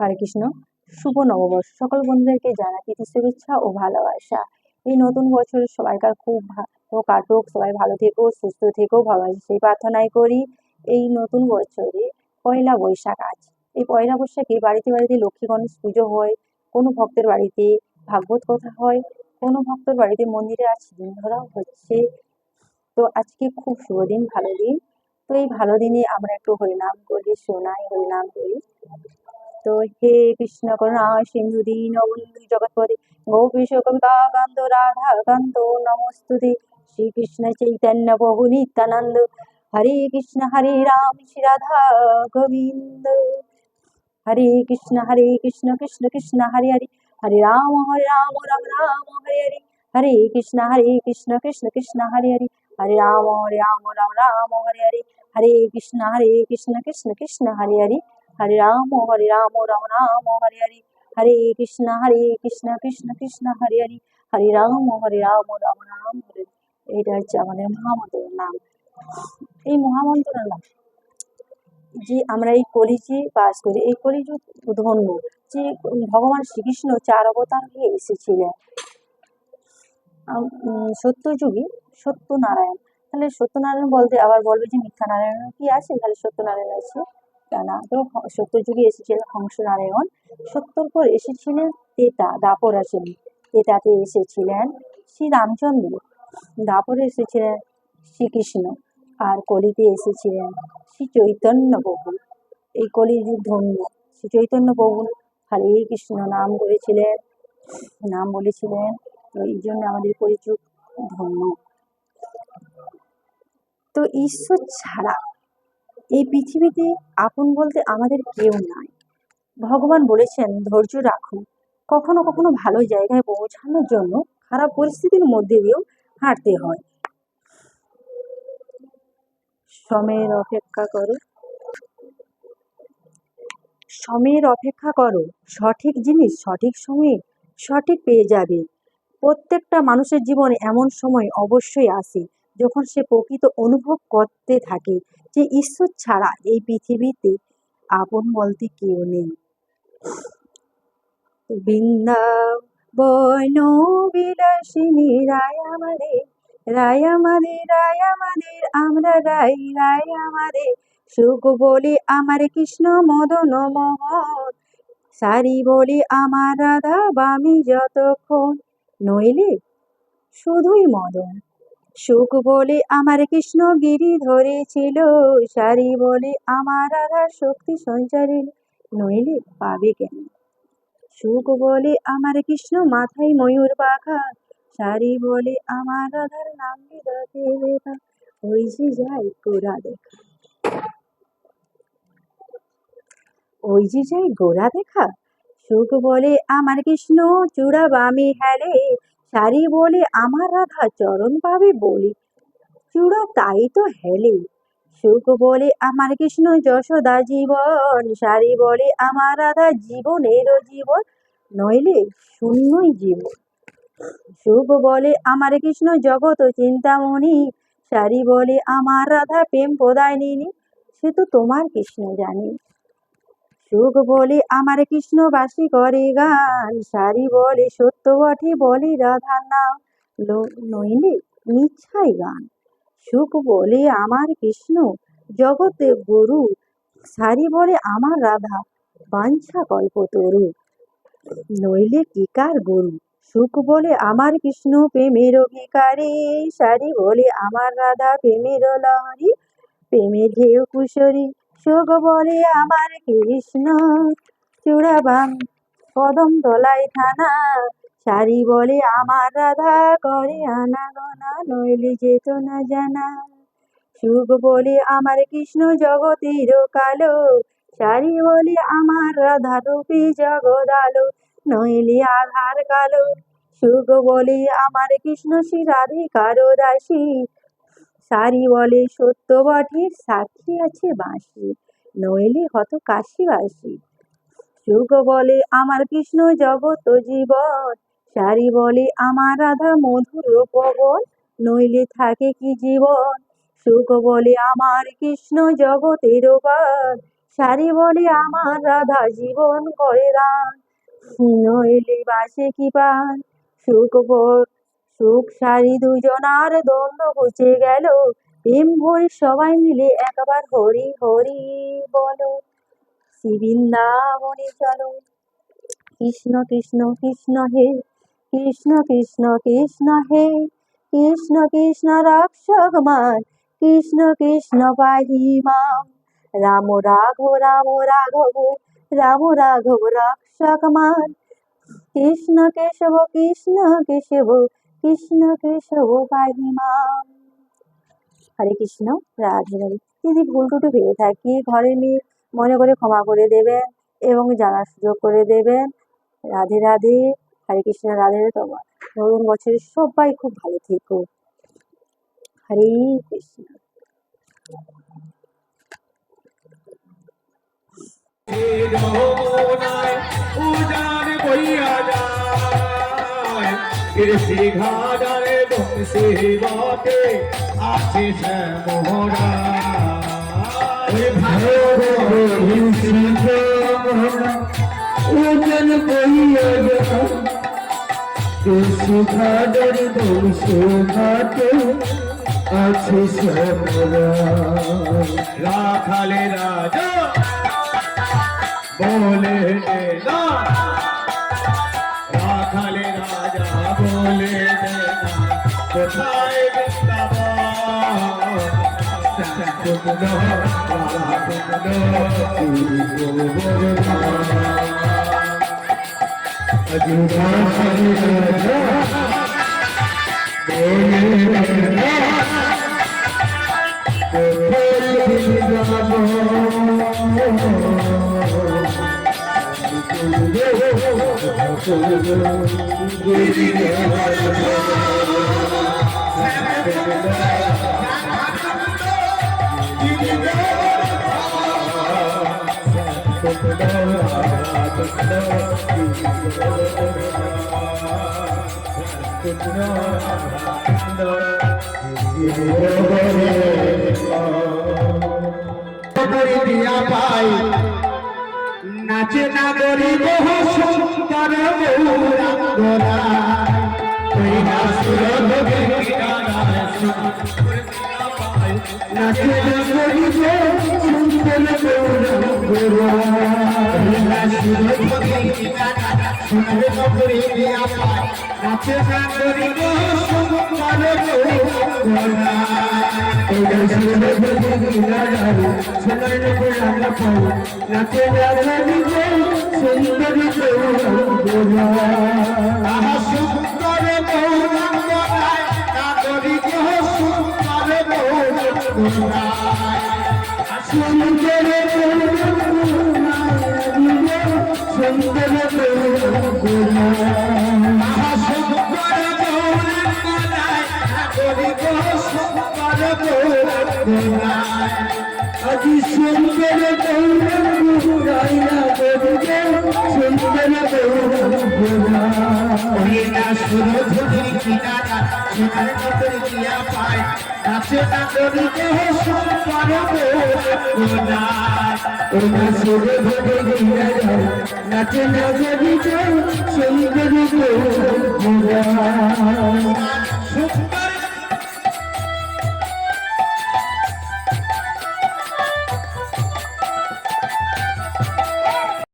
হরে কৃষ্ণ। শুভ নববর্ষ। সকল বন্ধুদেরকে জানাই প্রীতি শুভেচ্ছা ও ভালোবাসা। এই নতুন বছর সবাইকার খুব ভালো কাটুক, সবাই ভালো থেকো, সুস্থ থেকো, ভগবানের সেই প্রার্থনাই করি। এই নতুন বছরে পয়লা বৈশাখ আজ, এই পয়লা বৈশাখে বাড়িতে বাড়িতে লক্ষ্মী গণেশ পুজো হয়, কোনো ভক্তের বাড়িতে ভাগবত কথা হয়, কোনো ভক্তের বাড়িতে মন্দিরে আজ দিন ধরাও হচ্ছে। তো আজকে খুব শুভ দিন, ভালো দিন। তো এই ভালো দিনে আমরা একটু হরিনাম করি, শোনাই, হরিনাম করি। তো হে কৃষ্ণ করুণা সিন্ধু দীনবন্ধু জগৎপতি গোপীশ কবিকাকান্ত রাধাকান্ত নমস্তুতে। শ্রীকৃষ্ণ চৈতন্য প্রভু নিত্যানন্দ, হরে কৃষ্ণ হরে রাম শ্রী রাধা গোবিন্দ। হরে কৃষ্ণ কৃষ্ণ কৃষ্ণ হরে হরে, হরে রাম রাম রাম হরে হরে। হরে কৃষ্ণ কৃষ্ণ কৃষ্ণ হরে হরে, হরে রাম রাম রাম হরে হরে। হরে কৃষ্ণ কৃষ্ণ কৃষ্ণ হরে হরে, হরে রাম রাম রাম হরে হরে। হরে কৃষ্ণ কৃষ্ণ কৃষ্ণ হরে হরে, হরে রাম রাম রাম হরে। এটা হচ্ছে আমাদের মহামন্ত্রের নাম। এই মহামন্ত্রের নাম যে আমরা এই কলিযুগে বাস করি, এই কলিযুগ ধন্য যে ভগবান শ্রীকৃষ্ণ 4 অবতার হয়ে এসেছিলেন। সত্যযুগে সত্যনারায়ণ। তাহলে সত্যনারায়ণ বলতে আবার বলবে যে মিথ্যা নারায়ণ কি আছে? তাহলে সত্যনারায়ণ আছে না। তো সত্যযুগে এসেছিলেন হংস নারায়ণ, সত্যর পর এসেছিলেন তেতা, দাপর আসেন, তেতাতে এসেছিলেন শ্রী রামচন্দ্র, দাপরে এসেছিলেন শ্রীকৃষ্ণ, আর কলিতে এসেছিলেন শ্রী চৈতন্য প্রভু। এই কলিযুগ ধন্য শ্রী চৈতন্য প্রভু হরে কৃষ্ণ নাম করেছিলেন, নাম বলেছিলেন। তো এই জন্য আমাদের কলিযুগ ধন্য। তো ঈশ্বর ছাড়া এই পৃথিবীতে আপন বলতে আমাদের কেউ নাই। ভগবান বলেছেন ধৈর্য রাখুন, কখনো কখনো ভালো জায়গায় পৌঁছানোর জন্য খারাপ পরিস্থিতির মধ্যে দিয়েও হাঁটতে হয়। সময়ের অপেক্ষা করো, সময়ের অপেক্ষা করো, সঠিক জিনিস সঠিক সময়ে সঠিক পেয়ে যাবে। প্রত্যেকটা মানুষের জীবনে এমন সময় অবশ্যই আসে যখন সে প্রকৃত অনুভব করতে থাকে যে ঈশ্বর ছাড়া এই পৃথিবীতে আপন বলতে কেউ নেই। বৃন্দাবন বিলাসিনী রায় আমাদের, রায় আমাদের, রায় আমাদের, আমরা রাই, রায় আমাদের। সুখ বলে আমার কৃষ্ণ মদন মোহন, সারি বলে আমার রাধা বামি যতক্ষণ, নইলে শুধুই মদন। সুখ বলে আমার কৃষ্ণ গিরি ধরেছিল, সারি বলে আমার রাধা শক্তি সঞ্চারিল, নইলে পাবে কেন। সুখ বলে আমার কৃষ্ণ মাথায় ময়ূর পাখা, সারি বলে আমার রাধার নাম বিদাতে লেখা। ওই যে যাই গোরা দেখা, ওই যে যাই গোরা দেখা। সুখ বলে আমার কৃষ্ণ চূড়া বামি হেলে, সারি বলে আমার রাধা চরণ পাবে বলে, চূড়া তাই তো হেলে। সুখ বলে আমার কৃষ্ণ যশোদা জীবন, সারি বলে আমার রাধা জীবনেরও জীবন, নইলে শূন্যই জীবন। সুখ বলে আমার কৃষ্ণ জগৎ চিন্তামণি, সারি বলে আমার রাধা প্রেম প্রদায়িনী, সে তো তোমার কৃষ্ণ জানে। সুখ বলে আমার কৃষ্ণ বাসি করে গান, সারি বলে সত্য বটে বলে রাধার নাম, নইলে মিথ্যাই গান। সুখ বলে আমার কৃষ্ণ জগতে গুরু, সারি বলে আমার রাধা বাঞ্ছা কল্পতরু, নইলে কিকার গুরু। সুখ বলে আমার কৃষ্ণ প্রেমের ভিখারি, সারি বলে আমার রাধা প্রেমের লহরী, প্রেমে ঢেউ কুশরী। সুখ বলে আমার কৃষ্ণ চূড়াবাম কদম তলায় থানা, সারি বলে আমার রাধা করে আনাগোনা, নইলে যেত না জানা। সুখ বলে আমার কৃষ্ণ জগতের কালো, সারি বলে আমার রাধা রূপী জগদালো, নইলে আধার কালো। সুখ বলে আমার কৃষ্ণ শ্রী রাধিকার দাসী, সারি বলে সত্য বটে সাক্ষী আছে বাঁশি, নইলে হত কাশীবাসী। সুখ বলে আমার কৃষ্ণ জগত জীবন, সারি বলে আমার রাধা মধুর পবন, নইলে থাকে কি জীবন। সুখ বলে আমার কৃষ্ণ জগতের পার, সারি বলে আমার রাধা জীবন করে দান, নইলে বাসে কি পান। সুখ সারি দুজনার দ্বন্দ্ব ঘুচে গেল, প্রেম ভরে সবাই মিলে একবার হরি হরি বলো, শ্রী বৃন্দাবনে চলো। কৃষ্ণ কৃষ্ণ কৃষ্ণ হে, কৃষ্ণ কৃষ্ণ কৃষ্ণ হে, কৃষ্ণ কৃষ্ণ রক্ষক মান, কৃষ্ণ কৃষ্ণ পাহি মাম। রাম রাঘব রাম রাঘব, রাম রাঘব রক্ষক মান, কৃষ্ণ কেশব কৃষ্ণ কেশব, কৃষ্ণ কেশব পাহি মাম। হরে কৃষ্ণ, রাধে রাধে। যদি ভুল টুটু পেয়ে থাকি ঘরে নিয়ে মনে করে ক্ষমা করে দেবেন এবং জানার সুযোগ করে দেবেন। রাধে রাধে, হরে কৃষ্ণ, রাধে রাধে। তোমার নতুন বছরে সবাই খুব ভালো থেকো। হরে কৃষ্ণ। কৃষি ঘাটারে বংশী বটে আছে শ্যামরা ওজন কৃষি ঘাটার বংশী ঘাটে আছে শ্যামরা। রাখালে রাজা বলে না, রাখালে রাজা বলে না, কোথায় পাই নাচে না গরি বহু সুন্দর গৌরাঙ্গরা ওই নাচুর নাচে না গরি সুন্দর গৌরাঙ্গরা সোনার নগরী দিয়া পাই নাচে না গরি বহু সুন্দর গৌরাঙ্গরা সোনার নগর আমরা পাই নাচে না গরি সুন্দর গৌরাঙ্গরা আহা সুন্দর গৌরাঙ্গরায় নাগরী সুন্দর গৌরাঙ্গরায় সুন্দর সুন্দর আহা সুন্দর গৌরাঙ্গরায় নাগরী সুন্দর গৌরাঙ্গরায় আজি সুন্দর গৌরাঙ্গরায় নাগরী সুন্দর গৌরাঙ্গরা সুরধুনি কিনারা সোনার নগর দিয়া পায় নাচে না গরি সুন্দর গৌরাঙ্গরা ওনা সুরধুনি কিনারা নাচে না গরি সুন্দর গৌরাঙ্গরা